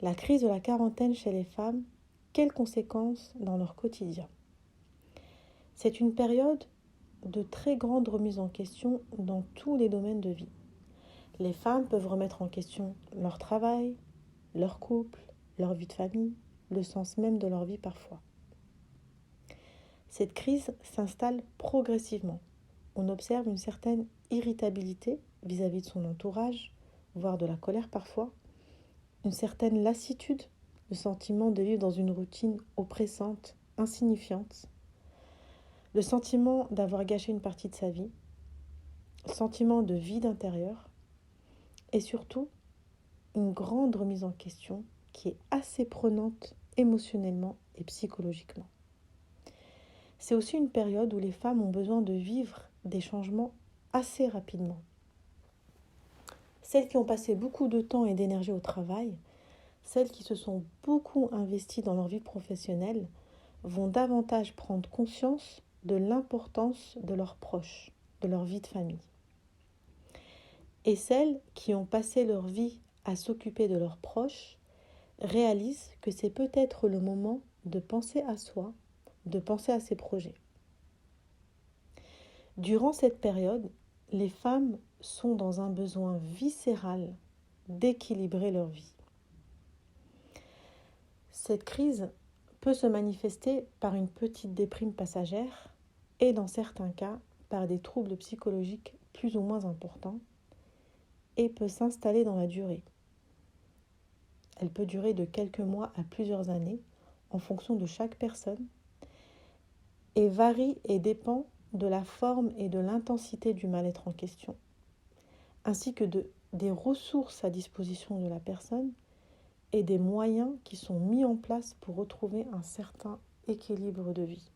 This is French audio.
La crise de la quarantaine chez les femmes, quelles conséquences dans leur quotidien? C'est une période de très grande remise en question dans tous les domaines de vie. Les femmes peuvent remettre en question leur travail, leur couple, leur vie de famille, le sens même de leur vie parfois. Cette crise s'installe progressivement. On observe une certaine irritabilité vis-à-vis de son entourage, voire de la colère parfois, une certaine lassitude, le sentiment de vivre dans une routine oppressante, insignifiante, le sentiment d'avoir gâché une partie de sa vie, sentiment de vide intérieur et surtout une grande remise en question qui est assez prenante émotionnellement et psychologiquement. C'est aussi une période où les femmes ont besoin de vivre des changements assez rapidement. Celles qui ont passé beaucoup de temps et d'énergie au travail, celles qui se sont beaucoup investies dans leur vie professionnelle, vont davantage prendre conscience de l'importance de leurs proches, de leur vie de famille. Et celles qui ont passé leur vie à s'occuper de leurs proches réalisent que c'est peut-être le moment de penser à soi, de penser à ses projets. Durant cette période, les femmes sont dans un besoin viscéral d'équilibrer leur vie. Cette crise peut se manifester par une petite déprime passagère et dans certains cas par des troubles psychologiques plus ou moins importants et peut s'installer dans la durée. Elle peut durer de quelques mois à plusieurs années en fonction de chaque personne et varie et dépend de la forme et de l'intensité du mal-être en question, ainsi que des ressources à disposition de la personne et des moyens qui sont mis en place pour retrouver un certain équilibre de vie.